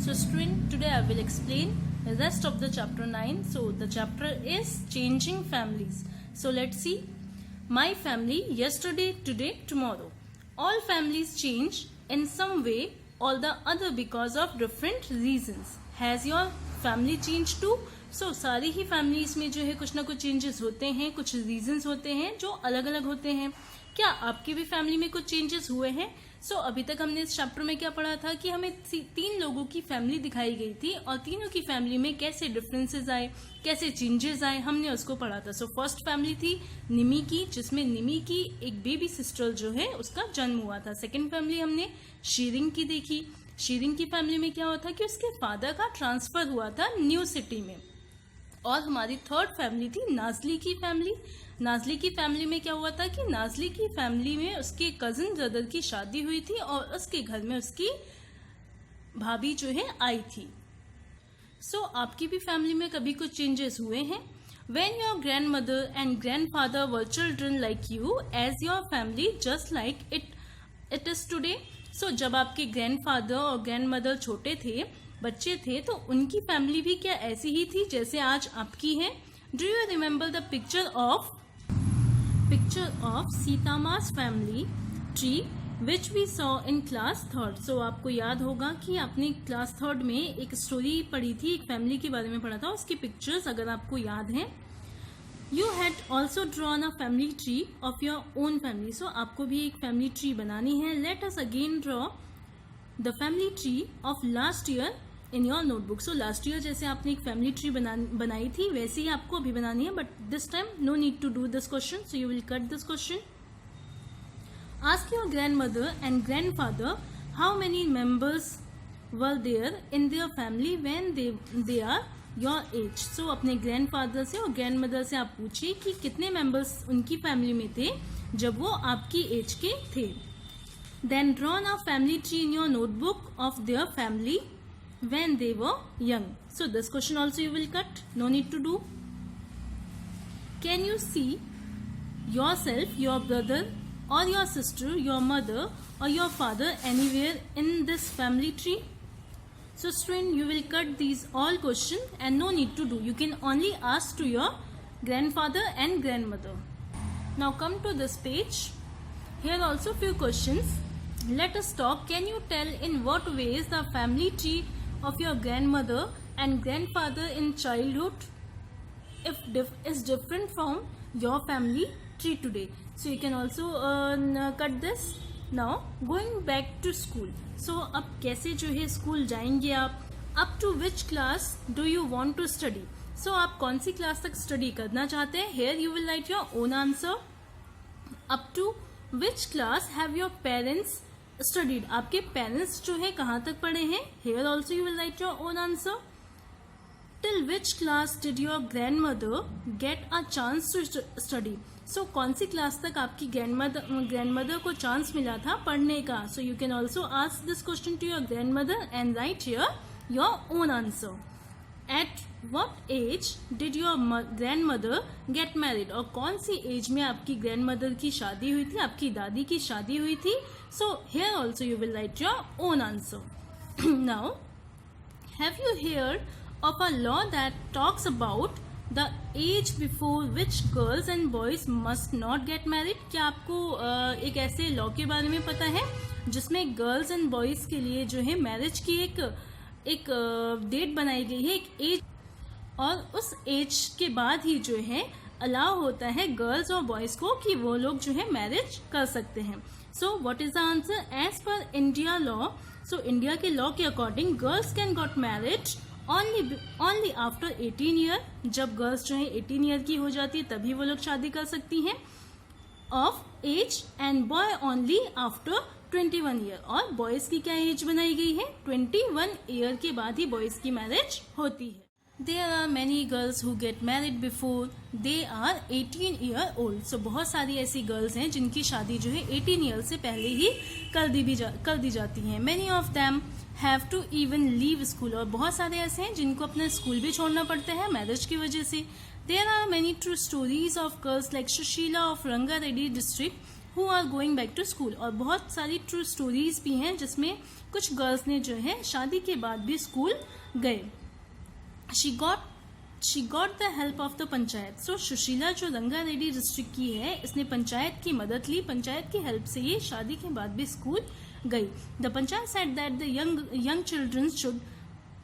So student, today I will explain the rest of the chapter 9. So the chapter is changing families. So let's see. My family, yesterday, today, tomorrow. All families change in some way or the other because of different reasons. Has your family changed too? So सारी ही families में जो है कुछ ना कुछ changes होते हैं, कुछ reasons होते हैं जो अलग अलग होते हैं. क्या आपकी भी फैमिली में कुछ चेंजेस हुए हैं? अभी तक हमने इस चैप्टर में क्या पढ़ा था कि हमें 3 लोगों की फैमिली दिखाई गई थी और तीनों की फैमिली में कैसे डिफरेंसेस आए, कैसे चेंजेस आए, हमने उसको पढ़ा था. फर्स्ट फैमिली थी निमी की, जिसमें निमी की एक बेबी सिस्टर जो है उसका जन्म हुआ था. सेकेंड फैमिली हमने शीरिंग की देखी. शीरिंग की फैमिली में क्या हुआ था कि उसके फादर का ट्रांसफर हुआ था न्यू सिटी में. और हमारी थर्ड फैमिली थी नाजली की फैमिली. नाजली की फैमिली में क्या हुआ था कि नाजली की फैमिली में उसके कजिन ब्रदर की शादी हुई थी और उसके घर में उसकी भाभी जो है आई थी. आपकी भी फैमिली में कभी कुछ चेंजेस हुए हैं? When your grandmother and grandfather were children like you, as your family just like it is today. जब आपके ग्रैंडफादर और ग्रैंडमदर छोटे थे, बच्चे थे, तो उनकी फैमिली भी क्या ऐसी ही थी जैसे आज आपकी है? Do you remember the picture of Seetamma's family tree which we saw in class third. आपको याद होगा कि आपने क्लास थर्ड में एक स्टोरी पढ़ी थी, एक फैमिली के बारे में पढ़ा था, उसकी पिक्चर्स अगर आपको याद हैं. You had also drawn a family tree of your own family. आपको भी एक फैमिली ट्री बनानी है. Let us again draw the family tree of last year in your notebook. Last year जैसे आपने एक फैमिली ट्री बनाई थी वैसे ही आपको अभी बनानी है, but this time no need to do this question, so you will cut this question. Ask your grandmother and grandfather how many members were there in their family when they are your age. अपने grandfather से और grandmother से आप पूछिए कि कितने members उनकी family में थे जब वो आपकी एज के थे. Then draw a family tree in your notebook of their family when they were young. This question also you will cut, no need to do. Can you see yourself, your brother or your sister, your mother or your father anywhere in this family tree? Student, you will cut these all questions and no need to do. You can only ask to your grandfather and grandmother. Now come to this page. Here also few questions. Let us talk. Can you tell in what ways the family tree of your grandmother and grandfather in childhood is different from your family tree today? You can also cut this. Now going back to school. अब कैसे जो है school जाएंगे आप? Up to which class do you want to study? आप कौन सी class तक स्टडी करना चाहते हैं? Here you will write your own answer. Up to which class have your parents studied. आपके पेरेंट्स जो है कहाँ तक पढ़े हैं? Here also you will write your own answer. Till which class did your grandmother get a chance to study. कौन सी class तक आपकी ग्रैंडमदर को चांस मिला था पढ़ने का? You can also ask this question to your grandmother and write here your own answer. At what age did your grandmother get married. और कौन सी एज में आपकी ग्रैंडमदर की शादी हुई थी, आपकी दादी की शादी हुई थी? Here also you will write your own answer. Now, have you heard of a law that talks about the age before which girls and boys must not get married? क्या आपको एक ऐसे लॉ के बारे में पता है जिसमें गर्ल्स एंड बॉयज के लिए जो है मैरिज की एक डेट बनाई गई है, एक एज, और उस एज के बाद ही जो है अलाउ होता है गर्ल्स और बॉयज को कि वो लोग जो है मैरिज कर सकते हैं. What is the answer? As per India law, India के लॉ के according girls can got married only after 18 year. जब गर्ल्स जो है 18 ईयर की हो जाती है तभी वो लोग शादी कर सकती हैं of age, and boy only after 21 year. और बॉयज की क्या एज बनाई गई है? 21 ईयर के बाद ही बॉयज की मैरिज होती है. There are many girls who get married before they are 18 year old. बहुत सारी ऐसी गर्ल्स हैं जिनकी शादी जो है 18 ईयर से पहले ही कर दी जाती हैं. Many of them have to even leave school. और बहुत सारे ऐसे हैं जिनको अपना स्कूल भी छोड़ना पड़ता है मैरिज की वजह से. There are many true stories of girls like Sushila of Rangareddy district who are going back to school। और बहुत सारी ट्रू स्टोरीज भी हैं जिसमें कुछ गर्ल्स ने जो है शादी के बाद भी स्कूल गए। She got the help of the panchayat. So Sushila जो रंगा रेड्डी डिस्ट्रिक्ट की है, इसने पंचायत की मदद ली, पंचायत की हेल्प से ये शादी के बाद भी स्कूल गई। The panchayat said that the young children should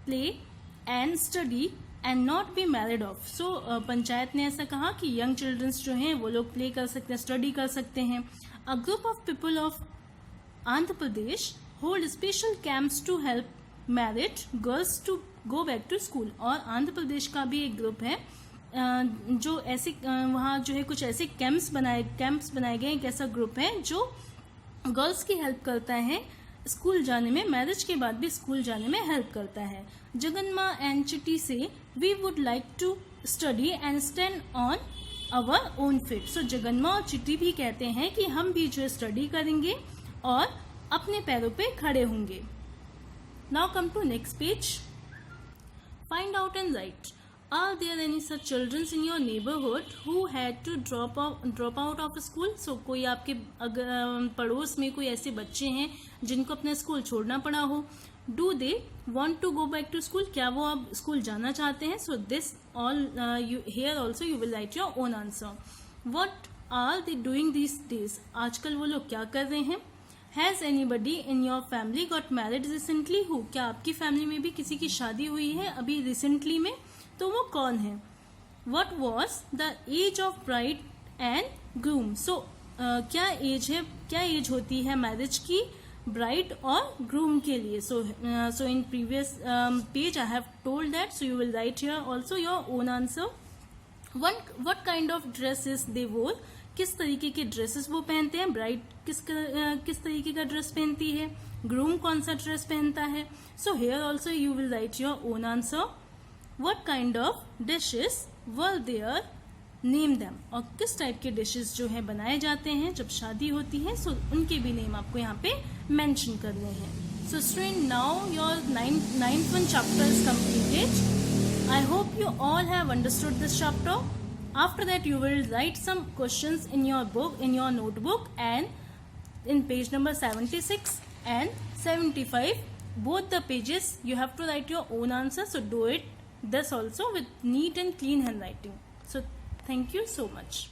play and study and not be married off. So panchayat ने ऐसा कहा कि यंग चिल्ड्रंस जो हैं वो लोग प्ले कर सकते हैं, स्टडी कर सकते हैं। A group of people of Andhra Pradesh hold special camps to help married girls to go back to school. और आंध्र प्रदेश का भी एक ग्रुप है जो ऐसे वहाँ जो है कुछ ऐसे कैंप्स बनाए गए। एक ऐसा ग्रुप है जो गर्ल्स की हेल्प करता है स्कूल जाने में, मैरिज के बाद भी स्कूल जाने में हेल्प करता है। जगन्मा and Chitti say we would like to study and stand on our own feet. So Jaganma और चिट्टी भी कहते हैं कि हम भी जो स्टडी करेंगे और अपने पैरों पे खड़े होंगे। Now come to next page. Find out and write. Are there any such children in your neighborhood who had to drop out of school? So कोई आपके पड़ोस में कोई ऐसे बच्चे हैं जिनको अपना स्कूल छोड़ना पड़ा हो। Do they want to go back to school? क्या वो अब स्कूल जाना चाहते हैं? So this all here also you will write your own answer. What are they doing these days? आजकल वो लोग क्या कर रहे हैं? Has anybody in your family got married recently? Who? क्या आपकी फैमिली में भी किसी की शादी हुई है अभी रिसेंटली में? तो वो कौन है? What was the age of bride and groom? So क्या एज होती है मैरिज की ब्राइड और ग्रूम के लिए? So in previous page I have told that, so you will write here also your own answer. What kind of dresses they wore? किस तरीके के ड्रेसेस वो पहनते हैं? ब्राइड किस तरीके का ड्रेस पहनती है? ग्रूम कौन सा ड्रेस पहनता है? So here also you will write your own answer. What kind of dishes were there? Name them. और किस टाइप के डिशेस जो है बनाए जाते हैं जब शादी होती है, सो उनके भी नेम आपको यहाँ पे मेंशन करने हैं। So student, now your ninth one chapter is completed. I hope you all have understood this chapter. After that you will write some questions in your book, in your notebook, and in page number 76 and 75, both the pages you have to write your own answer. So do it this also with neat and clean handwriting. So thank you so much.